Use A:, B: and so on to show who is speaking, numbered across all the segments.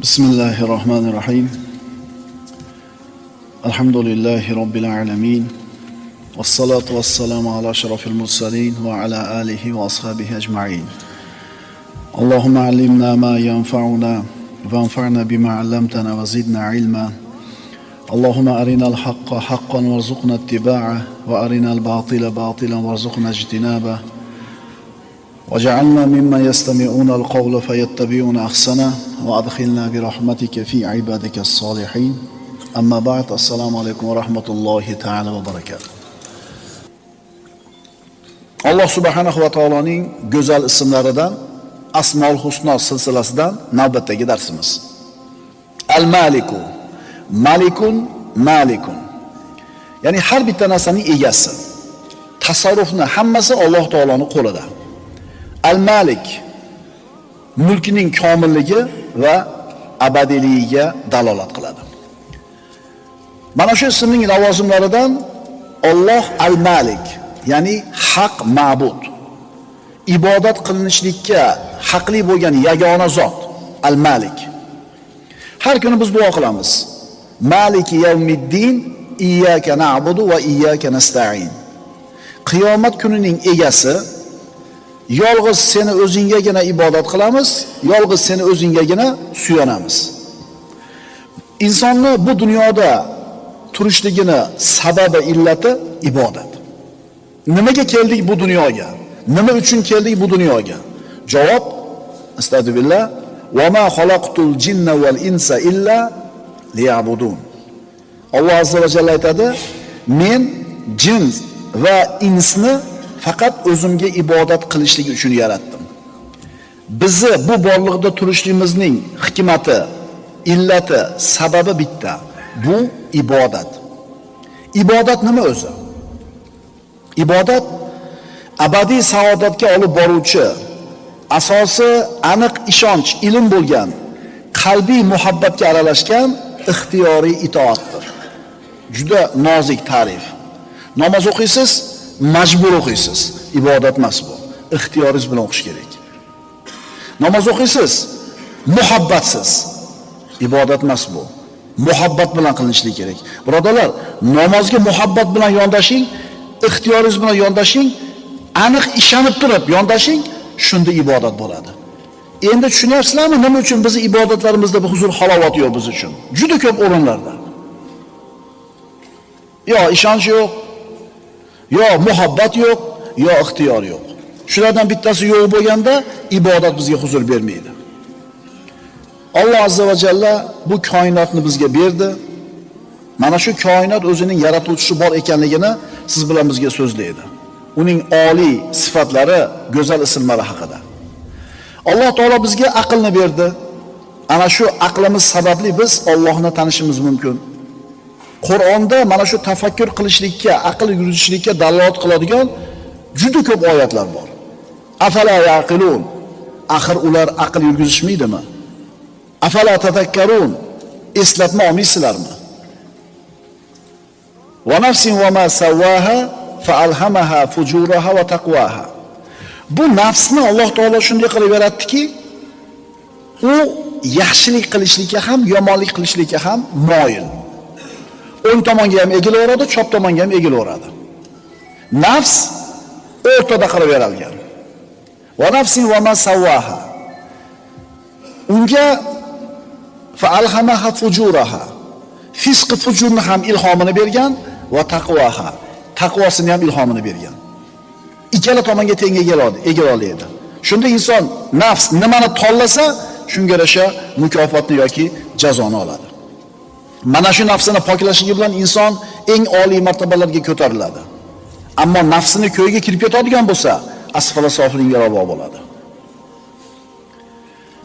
A: Bismillahirrahmanirrahim. Alhamdulillahi Rabbil alamin. Wassalatu wassalamu ala ashrafil mursalin wa ala alihi wa ashabihi ajma'in. Allahumma allimna ma yanfa'una wanfa'na bima 'allamtana wa zidna 'ilma. Allahumma arina al-haqqa haqqan warzuqna ittiba'ah wa arina al-batila batilan warzuqna ijtinabah. وجعلنا ممن يستمعون القول فيتبعون أحسنه وأدخلنا برحمتك في عبادك الصالحين أما بعد السلام عليكم ورحمة الله تعالى وبركاته. Allah subhanahu va taoloning go'zal ismlaridan Asmaul Husno silsilasidan navbatdagi darsimiz. Al-Maliku, Malikun, Malikun. Ya'ni har bitta narsaning egasi. Tasarrufni hammasi Alloh taoloning qo'lida. Al-Malik mulkining komilligi va abadiyligiga dalolat qiladi. Mana shu ismning lavozimlaridan Alloh Al-Malik, ya'ni haq ma'bud, ibodat qilinishlikka haqli bo'lgan yagona zot Al-Malik. Har kuni biz duo qilamiz. Maliki yawmiddin, iyyaka na'budu va iyyaka nasta'in. Qiyomat kunining egasi, yolg'iz seni o'zingagina ibodat qilamiz, yolg'iz seni o'zingagina suyanamiz. Insonni bu dunyoda turishligini sababi, illati ibodat. Nimaga keldik bu dunyoga? Nima uchun keldik bu dunyoga? Javob: Astagfirullah, va ma xalaqtul jinna val insa illa liya'budun. Alloh azza va jalla aytadi: men jin va insni faqat o'zimga ibodat qilishlik uchun yaratdim. Bizni bu borliqda turishligimizning hikmati, illati, sababi bitta. Bu ibodat. Ibodat nima o'zi? Ibodat abadiy saodatga olib boruvchi, asosi aniq ishonch, ilm bo'lgan, qalbiy muhabbatga aralashgan ixtiyoriy itoatdir. Juda nozik ta'rif. Namoz o'qiysiz, majbur o'qiysiz. Ibodat emas bu. Ixtiyoringiz bilan o'qish kerak. Namoz o'qiysiz, muhabbatsiz. Ibodat emas bu. Muhabbat bilan qilinishlik kerak. Birodarlar, namozga muhabbat bilan yondashing, ixtiyoringiz bilan yondashing, aniq ishonib turib yondashing, shunda ibodat bo'ladi. Endi tushunyapsizlarmi, nima uchun biz ibodatlarimizda bu huzur, halovat yo'q biz uchun? Juda ko'p o'rinlarda. Yo ishonch yo'q, yo muhabbat yo'q, yo ixtiyor yo'q. Shulardan bittasi yo'q bo'lganda ibodat bizga huzur bermaydi. Alloh azza va jalla bu koinotni bizga berdi. Mana shu koinot o'zining yaratuvchisi bor ekanligini siz bilan bizga so'zlaydi. Uning oliy sifatlari, go'zal ismlari haqida. Alloh taolo bizga aqlni berdi. Ana shu aqlimiz sababli biz Allohni tanishimiz mumkin. Qur'onda mana shu tafakkur qilishlikka, aql yuritishlikka dalolat qiladigan juda ko'p oyatlar bor. Afala yaqilun. Axir ular aql yurgizishmaydimi? Afala tadakkarun. Eslatma olmaysizlarmi? Va nafsin va ma sawaha fa alhamaha fujuraha va taqwaha. Bu nafsni Alloh taolo shunday qilib yaratdiki, u yaxshilik qilishlikka ham, yomonlik qilishlikka ham moyil. O'ng tomonga ham egilaveradi, chap tomonga ham egilaveradi. Nafs o'rtada qilib yaralgan. Va nafsin va ma sawaha. Unga fa alhamaha fujuraha. Fisq fujurni ham ilhomini bergan va taqwaha. Taqvosini ham ilhomini bergan. Ikkala tomonga teng egiloladi. Shunda inson nafs nimani tanlasa, shunga yarasha mukofotni yoki jazoni oladi. Mana shu nafsini poklashligi bilan inson eng oliy martabalarga ko'tariladi. Ammo nafsini ko'yga kirib ketadigan bo'lsa, asfala sofilinga ravo bo'ladi.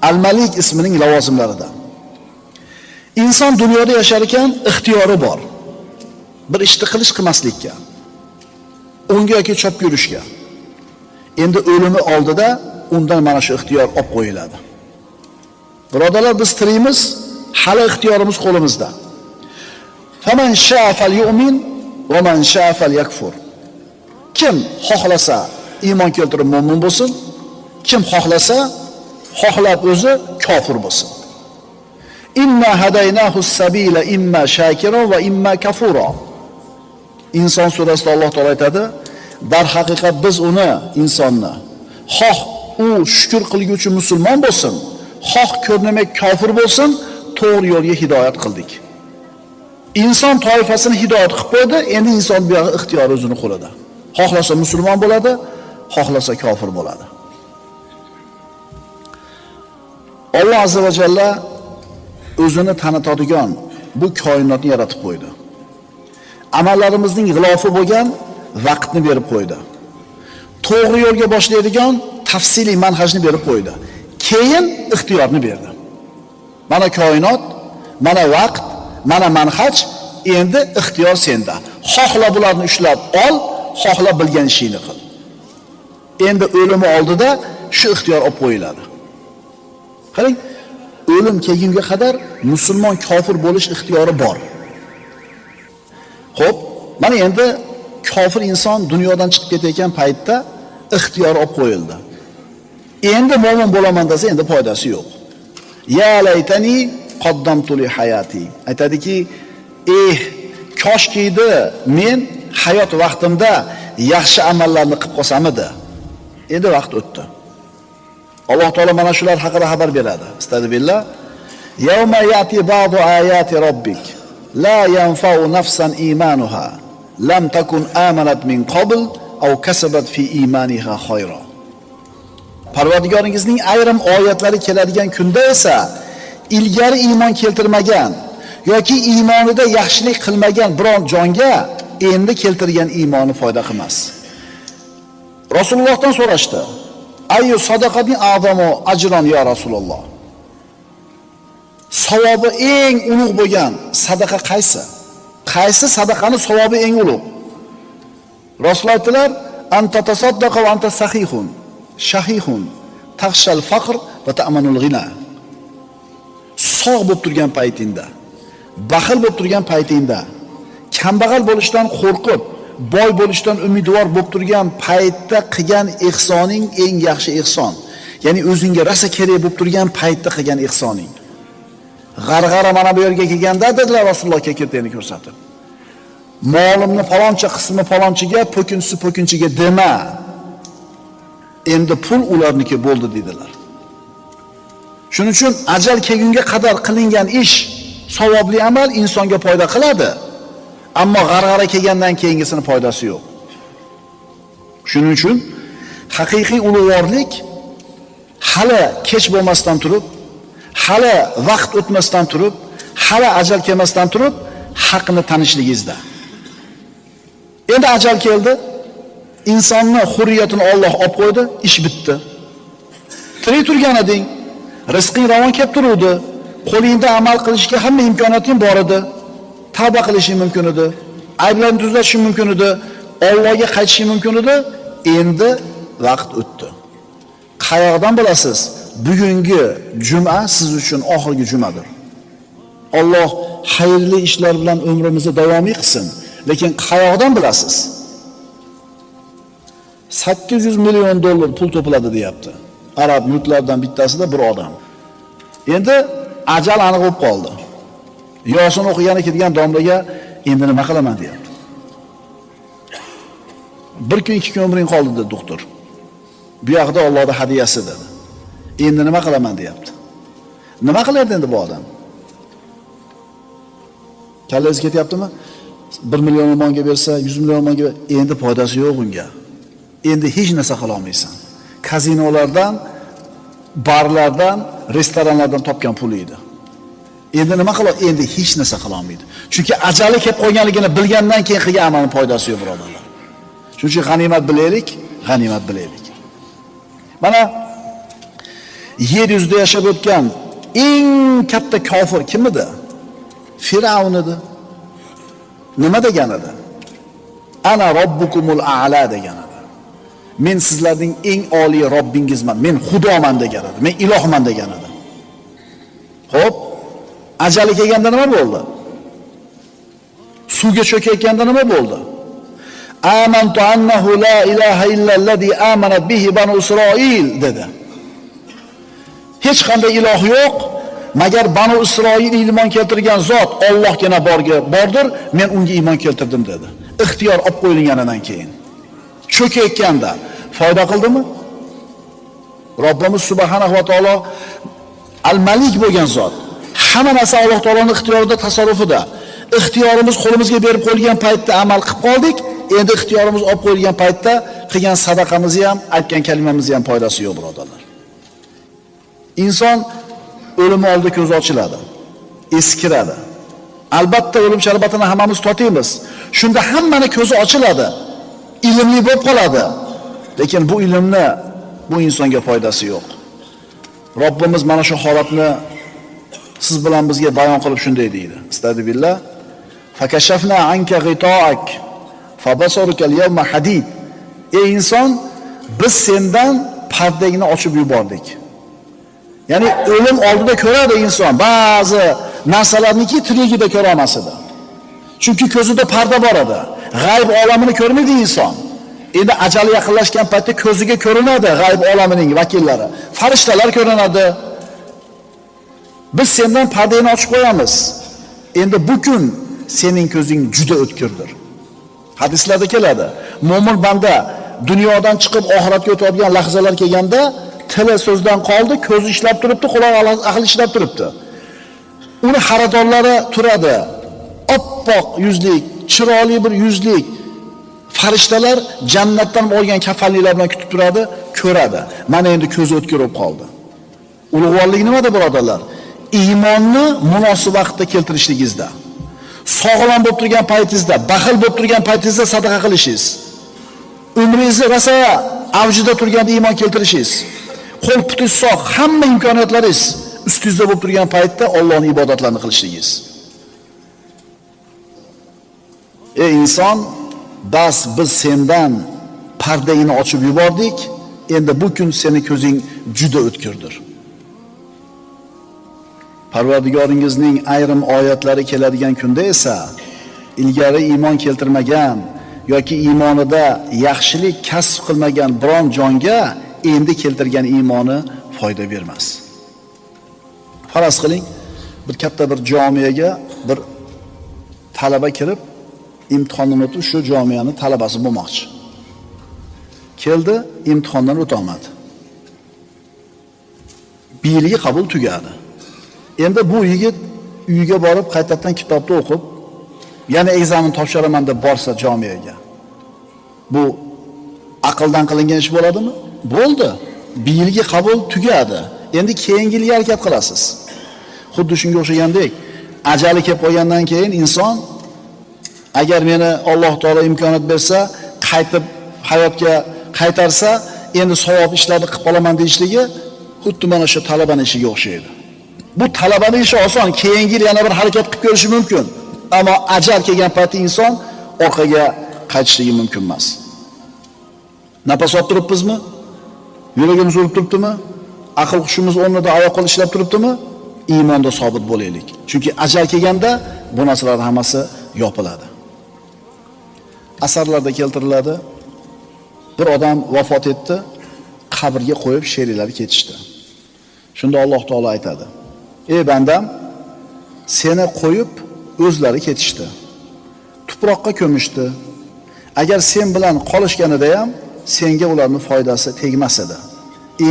A: Al-Malik ismining lavozimlaridan. Inson dunyoda yashar ekan ixtiyori bor. Bir ishni qilmaslikka, o'ngga yoki chapga yurishga. Endi o'limi oldida undan mana shu ixtiyor olib qo'yiladi. Birodarlar, biz tirikmiz, hali ixtiyorimiz qo'limizda. Faman sha'a falyu'min va man sha'a falyakfur. Kim xohlasa iymon keltirib mo'min bo'lsin, kim xohlasa xohlab o'zi kofir bo'lsin. Inna hadaynahu sabila imma shakiran va imma kafura. Inson surasida Alloh taolo aytadi, dar haqiqat biz uni insonni xoh u shukr qilguvchi musulmon bo'lsin, xoh ko'rnamak kofir bo'lsin, to'g'ri yo'lga hidoyat qildik. Inson toifasini hidoyat qilib qo'ydi, endi inson bu yog'i ixtiyori o'zini qo'lida. Xohlasa musulmon bo'ladi, xohlasa kofir bo'ladi. Alloh azza va jalla o'zini tanitadigan bu koinotni yaratib qo'ydi. Amallarimizning g'ilofi bo'lgan vaqtni berib qo'ydi. To'g'ri yo'lga boshlaydigan tafsiliy manhajni berib qo'ydi. Keyin ixtiyorni berdi. Mana koinot, mana vaqt, mana manhaj, endi ixtiyor senda. Xohla bularni ushlab ol, xohla bilgan ishingni qil. Endi o'limi oldida shu ixtiyor olib qo'yiladi. Qarang, o'lim kelgunga qadar musulmon kofir bo'lish ixtiyori bor. Xo'p, mana endi kofir inson dunyodan chiqib ketayotgan paytda ixtiyor olib qo'yildi. Endi mo'min bo'laman desa endi foydasi yo'q. Ya laytani qaddamtu li hayati. Aytadiki, koshkiydi men hayot vaqtimda yaxshi amallarni qilib qolsam edi. Endi vaqt o'tdi. Alloh taolo mana shular haqida xabar beradi. Astagfirullah. Yawma yati ba'du ayati robbik la yanfa'u nafsan imanuha lam takun amanat min qabl aw kasabat fi imaniha khayra. Parvardigoringizning ayrim oyatlari keladigan kunda esa ilgari iymon keltirmagan yoki iymonida yaxshilik qilmagan biron jonga endi keltirgan iymoni foyda qilmas. Rasulullohdan so'rashdi: "Ayyu sadaqatin a'zamu ajran ya Rasululloh?" Savobi eng ulug' bo'lgan sadaqa qaysi? Qaysi sadaqani savobi eng ulug'? Rasululloh aytdilar: "Anta tasaddaqa va anta sahihun, shahihun, takhshal faqr va ta'manul ghina." Sog' bo'lib turgan paytingda, baxil bo'lib turgan paytingda, kambag'al bo'lishdan qo'rqib, boy bo'lishdan umidvor bo'lib turgan paytda qilgan ihsoning eng yaxshi ihson. Ya'ni o'zingga rosa kerak bo'lib turgan paytda qilgan ihsoning. G'arg'ara mana bu yerga kelganda dedilar Rasulullohga ketini ko'rsatib. Molimni faloncha qismi falonchiga, po'kinchiga dema. Endi pul ularniki bo'ldi dedilar. Shuning uchun ajal kelgunga qadar qilingan ish, savobli amal insonga foyda qiladi. Ammo g'arg'ara kelgandan keyingisini foydasi yo'q. Shuning uchun haqiqiy ulug'vorlik hali kech bo'lmasdan turib, hali vaqt o'tmasdan turib, hali ajal kelmasdan turib, haqni tanishligingizda. Endi ajal keldi. Insonni hurriyatini Alloh olib qo'ydi, ish bitdi. Tirik turgan eding, rizqing ravon kelib turuvdi, qo'lingda amal qilishga hamma imkoniyating bor edi. Tavba qilishing mumkin edi, ayblarni tuzatishing mumkin edi, Allohga qaytishing mumkin edi. Endi vaqt o'tdi. Qayoqdan bilasiz? Bugungi juma siz uchun oxirgi jumadir. Alloh xayrli ishlar bilan umrimizni davomiy qilsin. Lekin qayoqdan bilasiz? 800 million dollar pul to'pladi deyapti. Arab mulklardan bittasida bir odam. Endi ajal aniq bo'lib qoldi. Yosin o'qigani kelgan domlaga endi nima qilaman deyapti. Bir kun 2 kun umring qoldi dedi doktor. Bu yoqda Allohning hadiyasi dedi. Endi nima qilaman deyapti. Nima qilardi endi bu odam? Kallangiz ketyaptimi? 1 million so'mga bersa, 100 million so'mga endi foydasi yo'q unga. Endi hech narsa qila olmaysan. Kazinolardan, barlardan, restoranlardan topgan puli edi. Endi nima qiladi? Endi hech narsa qila olmaydi. Chunki ajali kelib qolganligini bilgandan keyin qilgan amalning foydasi yo'q, birodarlar. Shuning uchun g'animat bilaylik, g'animat bilaylik. Mana yer yuzida yashab o'tgan eng katta kofir kim edi? Firavn edi. Nima degan edi? Ana robbukumul a'la degan edi. Men sizlarning eng oliy Robbingizman, men Xudoman degan edi. Men ilohman degan edi. Xo'p, ajali kelganda nima bo'ldi? Suvga cho'kayotganda nima bo'ldi? Amantu annahu la ilaha illa allazi amanat bihi banu Isroil dedi. Hech qanday iloh yo'q, Magar Banu Isroil iymon keltirgan zot Allohgina bordir, men unga iymon keltirdim dedi. Ixtiyor olib qo'yilganidan keyin. Cho'kayotganda foyda qildimi? Robbimiz subhanahu va taolo al-Malik bo'lgan zot. Hamma narsa Alloh taoloning ixtiyorida, tasarrufida. Ixtiyorimiz qo'limizga berib qo'yilgan paytda amal qilib qoldik. Endi ixtiyorimiz olib qo'yilgan paytda qilgan sadaqamizni ham, aytgan kalimamizni ham foydasi yo'q, birodarlar. Inson o'limi oldida ko'zi ochiladi, eskiradi. Albatta o'lim sharbatini hammamiz totamiz. Shunda hammani ko'zi ochiladi, ilmli bo'lib qoladi. Lekin bu ilmni bu insonga foydasi yo'q. Robbimiz mana shu holatni siz bilan bizga bayon qilib shunday deydi. Astagfirullah. Fakashafna anka ghita'ak fabasaruka al-yawma hadid. Ey inson, biz sendan pardangni ochib yubordik. Ya'ni o'lim oldida ko'radi inson ba'zi narsalarniki tirigida ko'ra olmas edi. Chunki ko'zida parda bor edi. G'ayb olamini ko'rmaydi inson. Endi ajali yaqinlashgan paytda ko'ziga ko'rinadi g'ayb olamining vakillari. Farishtalar ko'rinadi. Biz sendan pardani ochib qo'yamiz. Endi bu kun sening ko'zing juda o'tkirdir. Hadislarda keladi. Mo'min banda dunyodan chiqib oxiratga o'tadigan lahzalar kelganda tili so'zdan qoldi, ko'zi ishlab turibdi, quloq aqli ishlab turibdi. Uni xaridorlari turadi. Oppoq yuzlik, chiroyli bir yuzlik farishtalar jannatdan olgan kafanliklar bilan kutib turadi, ko'radi. Mana endi ko'zi o'tkir bo'lib qoldi. Ulug'vorlik nimada, birodarlar? Iymonni munosib vaqtda keltirishligingizda. Sog'lom bo'lib turgan paytingizda, baxil bo'lib turgan paytingizda sadaqa qilishingiz. Umringizni rosa avjida turganda iymon keltirishingiz. Qo'l putingiz sog', hamma imkoniyatlaringiz ustingizda bo'lib turgan paytda Allohning ibodatlarini qilishligingiz. Ey inson, bas biz sendan pardangni ochib yubordik. Endi bu kun seni ko'zing juda o'tkirdir. Parvardigoringizning ayrim oyatlari keladigan kunda esa ilgari iymon keltirmagan yoki iymonida yaxshilik kasb qilmagan biron jonga endi keltirgan iymoni foyda bermas. Faraz qiling, bir katta bir jomiyaga bir talaba kirib, imtihondan o'tib shu jomiyaning talabasi bo'lmoqchi. Keldi, imtihondan o'ta olmadi. Bir yilga qabul tugadi. Endi bu yigit uyiga borib qaytadan kitobni o'qib, yana ekzamen topshiraman deb borsa jomiyaga. Bu aqldan qilingan ish bo'ladimi? Bo'ldi. Bir yilga qabul tugadi. Endi keyingi yilga harakat qilasiz. Xuddi shunga o'xshagandek, ajali kelib qolgandan keyin inson agar meni Alloh taolo imkoniyat bersa, qaytib hayotga qaytarsa, endi savob ishlarni qilib qolaman deyishligi xuddi mana shu talabaning ishiga o'xshaydi. Bu talabaning ishi oson, keyingi yil yana bir harakat qilib ko'rishi mumkin. Ammo ajal kelgan paytda inson orqaga qaytishligi mumkin emas. Nafas olib turibmizmi? Yuragimiz urib turibdimi? Aql hushimiz o'rnida, oyoq qo'l ishlab turibdimi? Iymonda sobit bo'laylik. Chunki ajal kelganda bu narsalar hammasi yopiladi. Asarlarda keltiriladi. Bir odam vafot etdi, qabrga qo'yib sheriklar ketishdi. Shunda Alloh taolo aytadi: "Ey bandam, seni qo'yib o'zlari ketishdi. Tuproqqa ko'mishdi. Agar sen bilan qolishganida ham senga ularning foydasi tegmas edi.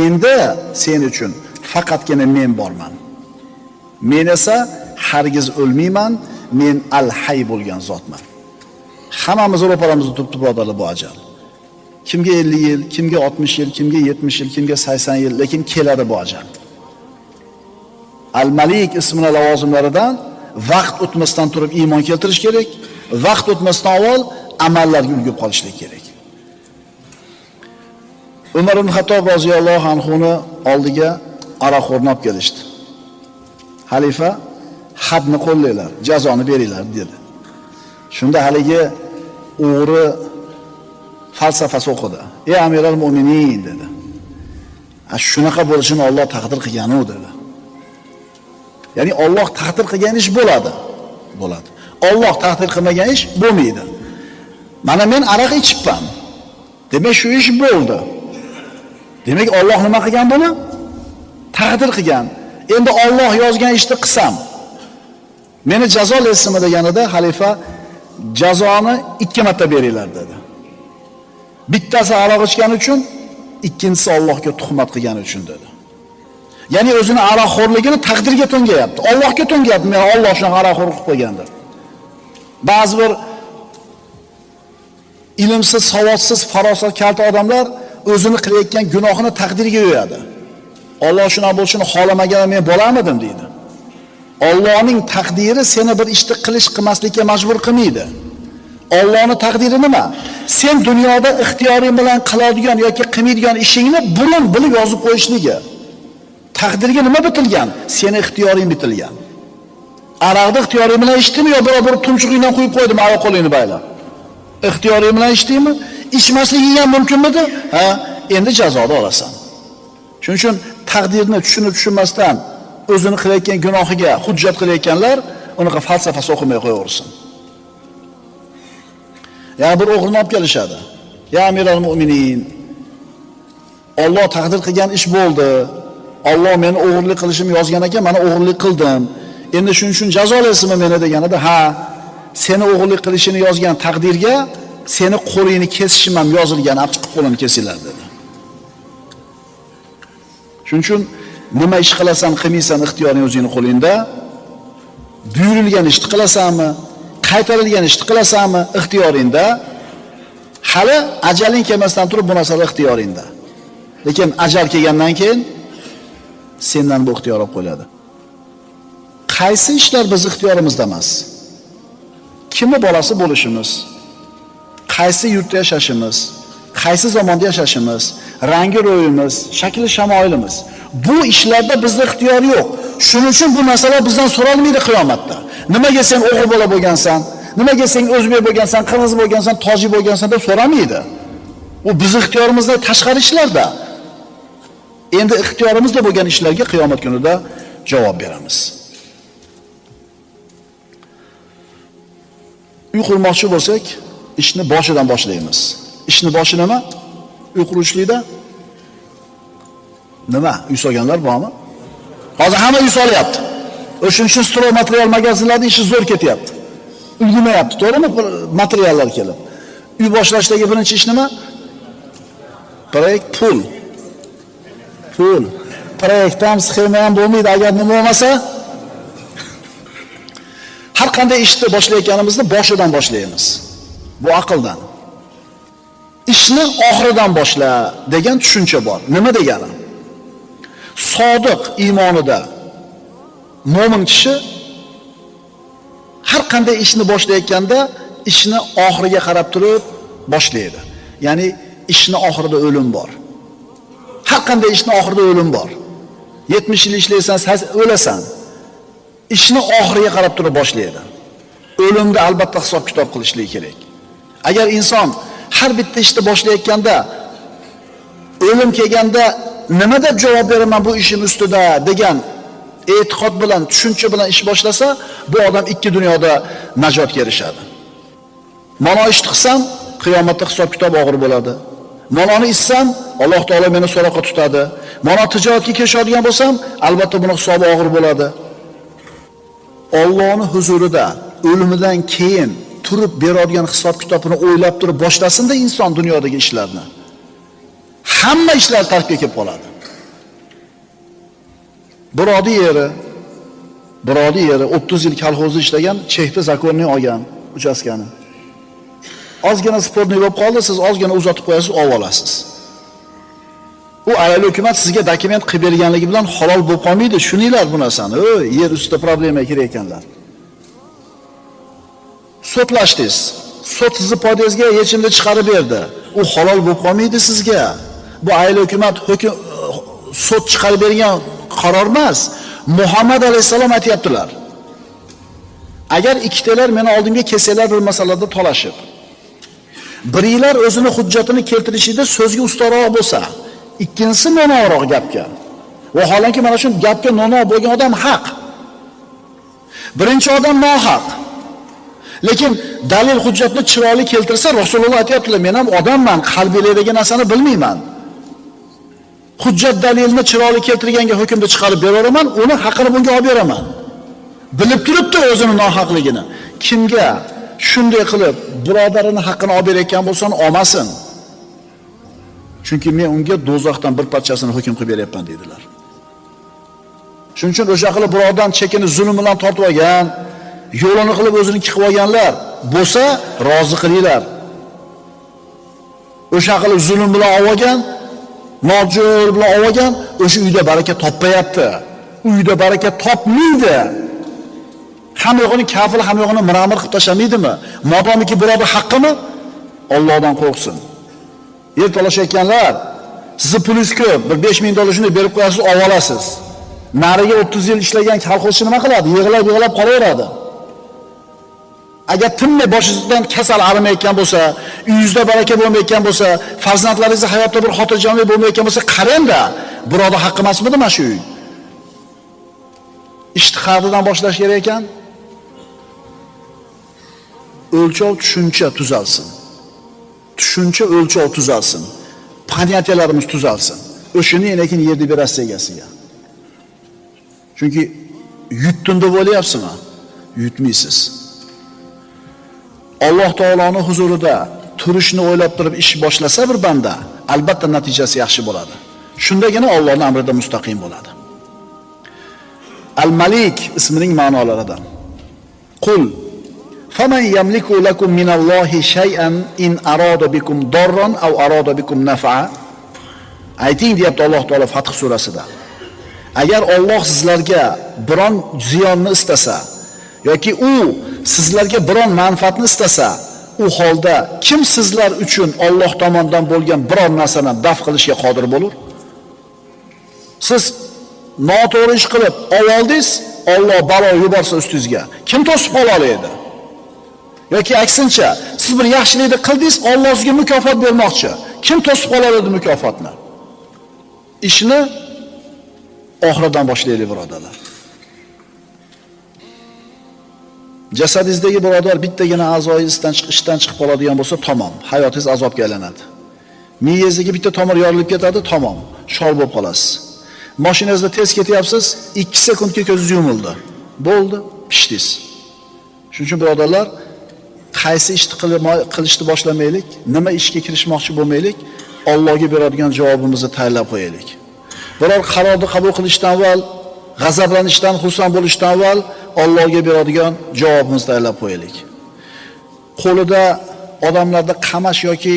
A: Endi sen uchun faqatgina men borman. Men esa hargiz o'lmayman, men al-hay bo'lgan zotman." Hammamiz ro'paramizda turibdi, birodarlar, bu ajal. Kimga 50 yil, kimga 60 yil, kimga 70 yil, kimga 80 yil, lekin keladi bu ajal. Al-Malik ismini lavozimlaridan vaqt o'tmasdan turib iymon keltirish kerak, vaqt o'tmasdan avval amallarga ulgurib qolishlik kerak. Umar ibn Xattob roziyallohu anhuni oldiga aroqxo'rni olib kelishdi. Xalifa, hadni qo'llaylar, jazoni beringlar dedi. Shunda haligi o'g'ri falsafasi o'qidi. Ey Amiral Mu'minin dedi. Shunaqa bo'lishini Alloh taqdir qilgan u dedi. Ya'ni Alloh taqdir qilgan ish bo'ladi. Bo'ladi. Alloh taqdir qilmagan ish bo'lmaydi. Mana men aroq ichibman. Demak shu ish bo'ldi. Demak Alloh nima qilgan buni? Taqdir qilgan. Endi Alloh yozgan ishni qilsam, meni jazolaysiz deganida xalifa jazoni 2 marta beringlar dedi. Bittasi aroq ichgani uchun, ikkinchisi Allohga tuhmat qilgani uchun dedi. Ya'ni o'zini aroqxo'rligini taqdirga to'ngayapti. Allohga to'ngayapti. Men Alloh shuni aroqxo'r qilib qo'ygandir. Ba'zi bir ilmsiz, savodsiz, farosat kalta odamlar o'zini qilayotgan gunohini taqdirga yo'yadi. Alloh shunaqa bo'lishini xohlamagan men bo'larmidim deydi. Allohning taqdiri seni bir ishni qilmaslikka majbur qilmaydi. Allohning taqdiri nima? Sen dunyoda ixtiyoring bilan qiladigan yoki qilmaydigan ishingni burun bilib yozib qo'yishligi. Taqdirga nima bitilgan? Seni ixtiyoring bitilgan. Aroqni ixtiyoring bilan ichdimi yo bir tumshug'ingdan quyib qo'ydimi oyoq qo'lingni baylab? Ixtiyoring bilan ichdingmi? Ichmasliging ham mumkinmidi? Ha, endi jazoni olasan. Shuning uchun taqdirni tushunmasdan o'zini qilayotgan gunohiga hujjat qilayotganlar unaqa falsafasi o'qimay qo'yaversin. Ya bir o'g'rini olib kelishadi. Ya amiral mu'minin, Alloh taqdir qilgan ish bo'ldi. Alloh meni o'g'irlik qilishimni yozgan ekan, mana o'g'irlik qildim. Endi shuning uchun jazolaysizmi meni deganida, ha, seni o'g'irlik qilishini yozgan taqdirga seni qo'lingni kesishim ham yozilgan, olib chiqib qo'lini kesinglar dedi. Shuning uchun nima ish qilasan, qilmaysan ixtiyoring o'zingning qo'lingda. Buyurilgan ishni qilasanmi, qaytarilgan ishni qilasanmi ixtiyoringda. Hali ajaling kelmasdan turib bu narsalar ixtiyoringda. Lekin ajal kelgandan keyin sendan bu ixtiyor olib qo'yiladi. Qaysi ishlar biz ixtiyorimizda emas? Kimni bolasi bo'lishimiz, qaysi yurtda yashashimiz, qaysi zamonda yashashimiz, rangi ro'yimiz, shakli shamoilimiz. Bu ishlarda bizda ixtiyor yo'q. Shuning uchun bu narsalar bizdan so'ralmaydi qiyomatda. Nimaga sen o'g'il bola bo'lgansan? Nimaga sen o'zbek bo'lgansan, qirg'iz bo'lgansan, tojik bo'lgansan deb so'ramaydi. U biz ixtiyorimizdan tashqari ishlarda. Endi ixtiyorimizda bo'lgan ishlarga qiyomat kunida javob beramiz. Uy qurmoqchi bo'lsak, ishni boshidan boshlaymiz. Ishni boshi nima? Uy qurishlikda nima? Uy solganlar bormi? Hozir hamma uy solyapti. O'shuning uchun stroy material magazinlarning ishi zo'r ketyapti. Ulgurmayapti, to'g'rimi? Materiallar kelib. Uy boshlashdagi birinchi ish nima? Proyekt, pul. Pul. Proyekt ham, sxema ham bo'lmaydi agar nima bo'lmasa. Har qanday ishni boshlayotganimizni boshidan boshlaymiz. Bu aqldan. Ishni oxiridan boshla degan tushuncha bor. Nima degani? Sodiq iymonida mo'min kishi har qanday ishni boshlayotganda ishni oxiriga qarab turib boshlaydi. Ya'ni ishni oxirida o'lim bor. Har qanday ishni oxirida o'lim bor. 70 yil ishlaysan, o'lasan. Ishni oxiriga qarab turib boshlaydi. O'limda albatta hisob kitob qilishligi kerak. Agar inson har bitta ishni boshlayotganda o'lim kelganda nima deb javob beraman bu ishim ustida degan e'tiqod bilan, tushuncha bilan ish boshlasa, bu odam ikki dunyoda najotga erishadi. Mana ishni qilsam, qiyomatda hisob kitob og'ir bo'ladi. Manoni ichsam, Alloh taolo meni so'roqqa tutadi. Mana tijoratga kirishadigan bo'lsam, albatta buni hisobi og'ir bo'ladi. Allohning huzurida o'limidan keyin turib beradigan hisob kitobini o'ylab turib boshlasinda inson dunyodagi ishlarni. Hamma ishlar tarkibga kelib qoladi. Birodi yeri 30 yil kolxozda ishlagan, chekda zakonniy olgan uchastkani. Ozgina sportni bo'lib qoldi, siz ozgina uzatib qo'yasiz, olib olasiz. U ayol hukumat sizga dokument qilib berganligi bilan halol bo'lib qolmaydi. Shuninglar bu narsani. Yer ustida problema kirayotganlar. Sotlashdingiz. Sot sizni foydangizga yechimni chiqarib berdi. U halol bo'lib qolmaydi sizga. Bu ayol hukumat sot chiqarib bergan qaror emas. Muhammad alayhisalom aytibdilar. Agar ikkitalar meni oldimga kelsalar bir masalada talashib, biringlar o'zini hujjatini keltirishida so'zga ustaroq bo'lsa, ikkinchisi nono'roq gapga. Va holanki mana shu gapga nono'roq bo'lgan odam haq. Birinchi odam nohaq. Lekin dalil hujjatni chiroyli keltirsa, Rasululloh aytibdilar, men ham odamman, qalbinglardagi narsani bilmayman. hujjat dalilni chiroyli keltirganga hukmni chiqarib beraman, uni haqini bunga olib beraman. Bilib turibdi o'zini nohaqligini. Kimga shunday qilib birodarini haqqini olib berayotgan bo'lsa, olmasin. Chunki men unga do'zaxdan bir parchasini hukm qilib beryapman dedilar. Shuning uchun o'sha qilib birodan chekini zulm bilan tortib olgan, yo'lini qilib o'zini qilib olganlar bo'lsa, rozi qilinglar. O'sha qilib zulm bilan olgan, nojo'r bilan olgan, o'sha uyda baraka topmayapti. Uyda baraka topmaydi. Ham yo'g'ini kafil, ham yo'g'ini miramir qilib tashlamaydimi? Modomiki birodar haqqimi? Allohdan qo'rqsin. Yer talashayotganlar, sizni pulingiz ko'p, bir 5000 dollar shunday berib qo'yasiz, olib olasiz. Nariga 30 yil ishlagan kolxozchi nima qiladi? Yig'lab qolaveradi. Agar tinmay boshingizdan kasal arimayotgan bo'lsa, uyingizda baraka bo'lmayotgan bo'lsa, farzandlaringiz hayotda bir xotirjamlik bo'lmayotgan bo'lsa, qarang-da, birodar haqqi emasmidi mana shu uy? Ishtihodidan boshlash kerak ekan. O'lchov tushuncha tuzalsin. Tushuncha o'lchov tuzalsin. Paniyatlarimiz tuzalsin. O'shini lekin yerda berasiz egasiga. Chunki yutdim deb o'ylayapsizmi? Yutmaysiz. Alloh taoloning huzurida turishni o'ylab turib ish boshlasa bir banda, albatta natijasi yaxshi bo'ladi. Shundagina Allohning amrida mustaqim bo'ladi. Al-Malik ismining ma'nolaridan. Qul faman yamliku lakum minallohi shay'an in arada bikum darran aw arada bikum naf'a. Ayting deyapti Alloh taolo Fath surasida. Agar Alloh sizlarga biron ziyonni istasa yoki u sizlarga biron manfaatni istasa, u holda kim sizlar uchun Alloh tomonidan bo'lgan biror narsani daf qilishga qodir bo'lur? Siz noto'g'ri ish qilib oldingiz, Alloh balo yuborsa ustingizga, kim to'sib qola oladi? Yoki aksincha, siz bir yaxshilikni qildingiz, Alloh sizga mukofot bermoqchi. Kim to'sib qola oladi mukofotni? Ishni oxiridan boshlaylik, birodarlar. Jasadingizdagi birodar bittagina a'zoyingizdan ishdan chiqib qoladigan bo'lsa, tamom, hayotingiz azobga aylanadi. Miyangizdagi bitta tomir yorilib ketadi, tamom, shol bo'lib qolasiz. Mashinangizda tez ketyapsiz, 2 sekundga ko'zingiz yumildi. Bo'ldi, pishdingiz. Shuning uchun birodarlar, qaysi ishni qilishni boshlamaylik, nima ishga kirishmoqchi bo'lmaylik, Allohga beradigan javobimizni tayyorlab qo'yaylik. Biror qarorni qabul qilishdan avval, g'azablanishdan, xursand bo'lishdan avval Allohga beradigan javobimizni tayyorlab qo'yaylik. Qo'lida odamlarda qamash yoki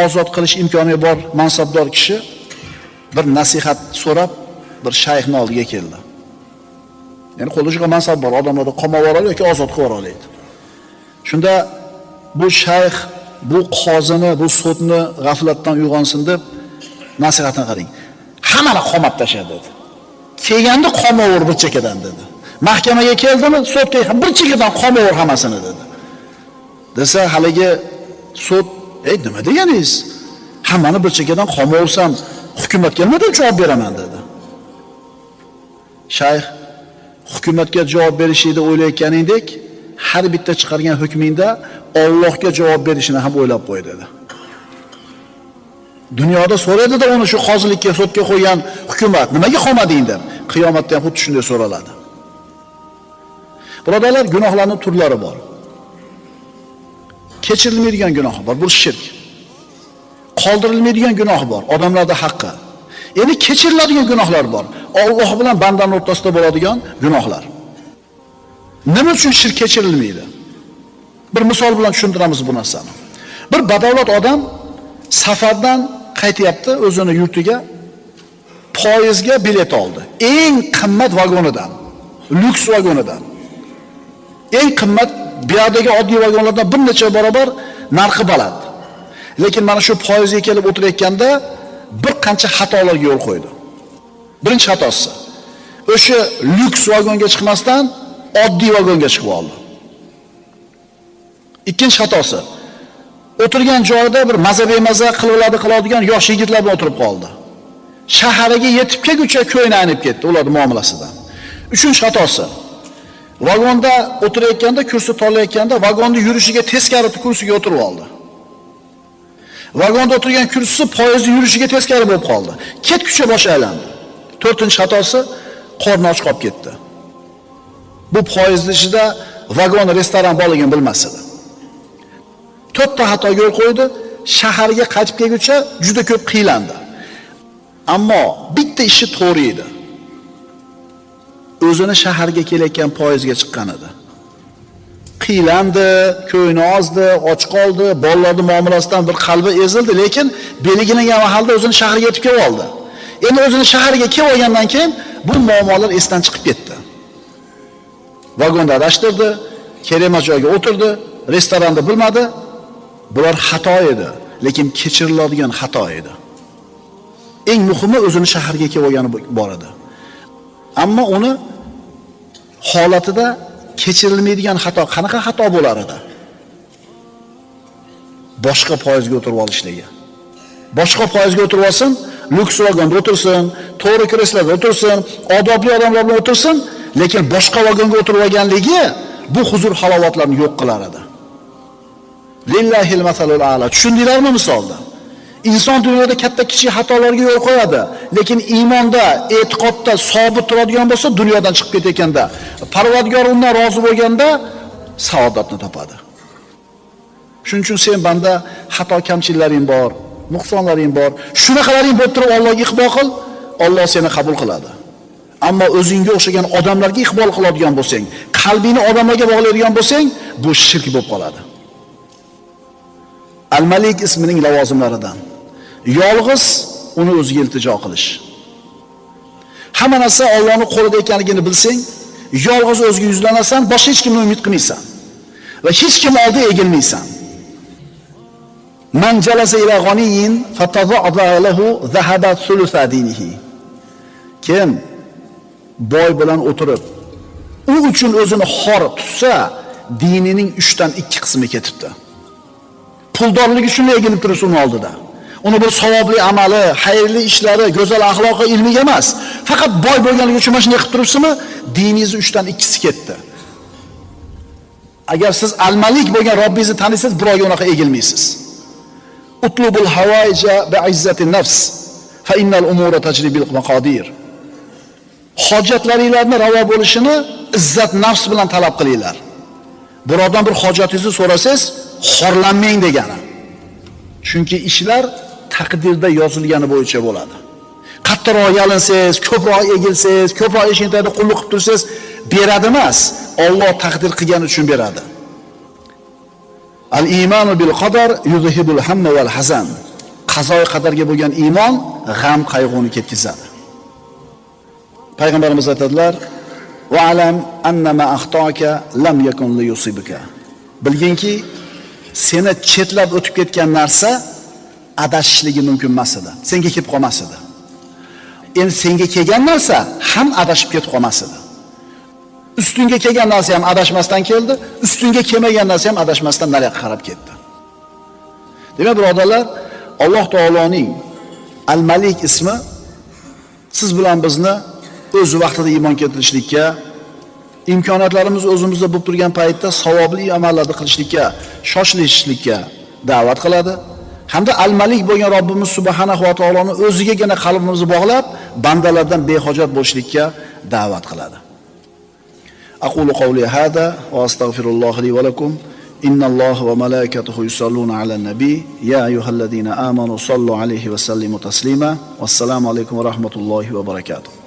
A: ozod qilish imkoni bor mansabdor kishi bir nasihat so'rab bir shayxning oldiga keldi. Ya'ni qo'lida mansab bor, odamlarni qamab oladi yoki ozod qilib oladi. Shunda bu shayx bu qozini, bu sudni g'aflatdan uyg'onsin deb nasihatini qarang. Hammani qamab tashladi dedi. Kelganda qamaver bir chekkadan dedi. Mahkamaga keldimi, sudga ham bir chekkadan qamaver hammasini dedi. Desa haligi sud, nima deganingiz? Hammani bir chekkadan qamaversam, hukumatga nima deb javob beraman dedi. Shayx, hukumatga javob berishingni o'ylayotganingdek, har bitta chiqargan hukmingda Allohga javob berishini ham o'ylab qo'y dedi. Dunyoda so'raydi-da uni shu qozilikka, sudga qo'ygan hukumat, nimaga qomading deb. Qiyomatda ham xuddi shunday so'raladi. Birodarlar, gunohlarning turlari bor. Kechirilmaydigan gunoh bor, bu shirk. Qoldirilmaydigan gunoh bor, odamlarda haqqi. Endi kechiriladigan gunohlar bor. Alloh bilan bandaning o'rtasida bo'ladigan gunohlar. Nima uchun shirk kechirilmaydi? Bir misol bilan tushuntiramiz bu narsani. Bir badavlat odam safardan qaytyapti o'zini yurtiga, poyezdga bilet oldi. Eng qimmat vagonidan, lyuks vagonidan. Eng qimmat bu yerdagi oddiy vagonlardan bir necha barobar narxi baland. Lekin mana shu poyezdga kelib o'tirayotganda bir qancha xatolarga yo'l qo'ydi. Birinchi xatosi, o'sha lyuks vagonga chiqmasdan oddiy vagonga chiqib oldi. Ikkinchi xatosi, o'tirgan joyida bir maza qiladigan yosh yigitlar bilan o'tirib qoldi. Shahariga yetib kelguncha ko'ynanib ketdi ular muomalasidan. Uchinchi xatosi, vagonda o'tirayotganda, kursi torlayotganda vagonni yurishiga teskari kursiga o'tirib oldi. Vagonda o'tirgan kursisi poyezdni yurishiga teskari bo'lib qoldi. Ketguncha bosh aylandi. 4-xatosi qorni och qolib ketdi. Bu poyezd ichida vagon restoran borligini bilmas edi. 4ta xatoga yo'l qo'ydi, shaharga qaytib kelguncha juda ko'p qiylandi. Ammo bitta ishi to'g'ri edi. O'zini shaharga kelayotgan poyezdga chiqqan edi. Qiylandi, ko'ngli ozdi, och qoldi, bolalarning muomalasidan bir qalbi ezildi, lekin belgilangan mahalda o'zini shaharga yetib kelib oldi. Endi o'zini shaharga kelib olgandan keyin bu muammolar esdan chiqib ketdi. Vagonda adashtirdi, kerak joyga o'tirdi, restoranda bilmadi. Bular xato edi, lekin kechiriladigan xato edi. Eng muhimi o'zini shaharga kelib olgani bor edi. Ammo uni holatida kechirilmaydigan xato qanaqa xato bo'lar edi? Boshqa poyezdga o'tirib olishligi. Boshqa poyezdga o'tirib olsin, lyuks vagonda o'tirsin, to'g'ri kreslarda o'tirsin, odobli odamlar bilan o'tirsin, lekin boshqa vagonga o'tirib olganligi bu huzur halovatlarni yo'q qilar edi. Lillahil masalul a'la. Tushundinglarmi misolda? Inson dunyoda katta kichik xatolarga yo'l qo'yadi, lekin iymonda, e'tiqodda sobit turadigan bo'lsa, dunyodan chiqib ketayotganda, Parvardigor undan rozi bo'lganda saodatni topadi. Shuning uchun sen banda xato kamchiliklaring bor, nuqsonlaring bor. Shunaqalaring bo'lib turib Allohga iqbol qil, Alloh seni qabul qiladi. Ammo o'zingga o'xshagan odamlarga iqbol qiladigan bo'lsang, qalbingni odamlarga bog'laydigan bo'lsang, bu shirk bo'lib qoladi. Al-Malik ismining lavozimlaridan yolg'iz uni o'ziga iltijo qilish. Hamma narsa Allohning qo'lida ekanligini bilsang, yolg'iz o'ziga yuzlanasan, boshqa hech kimni umid qilmaysan va hech kim oldiga egilmaysan. Man jalasa ila g'aniyin fatadha lahu dhahabat thulutha dinihi. Kim boy bilan o'tirib, u uchun o'zini xor tutsa, dinining 3dan 2 qismi ketibdi. Puldorligi shunday egilib tursa uning oldida. Uni bir savobli amali, xayrli ishlari, go'zal axloqi, ilmiga emas, faqat boy bo'lganligi uchun mana shunday qilib turibsizmi, diningizni 3dan 2si ketdi. Agar siz al-Malik bo'lgan Robbingizni taniysiz, birovga unaqa egilmaysiz. Utlubul hawaija bi'izzatin nafs fa innal umura tajri bil maqadir. Hojatlaringizlarni ravo bo'lishini izzat nafs bilan talab qilinglar. Birovdan bir hojatingizni so'rasangiz, xorlanmang degani. Chunki ishlar taqdirda yozilgani bo'yicha bo'ladi. Qattiqroq yalinsangiz, ko'proq egilsangiz, ko'proq eshiklarda qulluq qilib tursangiz, beradi emas, Alloh taqdir qilgani uchun beradi. Al-imanu bil qadar yuzhibul hamma wal hazan. Qazoy qadarga bo'lgan iymon g'am qayg'uni ketkizadi. Payg'ambarimiz aytadilar: "Va alam annama axtoaka lam yakun li yusibaka." Bilginki, seni chetlab o'tib ketgan narsa adashishligi mumkin emas edi. Senga kelib qolmas edi. Endi senga kelgan narsa ham adashib ketib qolmas edi. Ustunga kelgan narsa ham adashmasdan keldi, ustunga kelmagan narsa ham adashmasdan nariga qarab ketdi. Demak, birodarlar, Alloh taoloning Al-Malik ismi siz bilan bizni o'z vaqtida iymon keltirishlikka, imkoniyatlarimiz o'zimizda bo'lib turgan paytda savobli amallarni qilishlikka, shoshilishlikka da'vat qiladi. Hamda Al-Malik bo'lgan Robbimiz subhanahu va taoloni o'zigagina qalbimizni bog'lab, bandalardan behojat bo'lishlikka da'vat qiladi. Aqulu qawli hada va astaghfirulloh li va lakum. Innalloha va malaikatahu yusalluna alan nabiy. Ya ayyuhallazina amanu sallu alayhi va sallimu taslima. Vassalomu alaykum va rahmatullohi va barakatuh.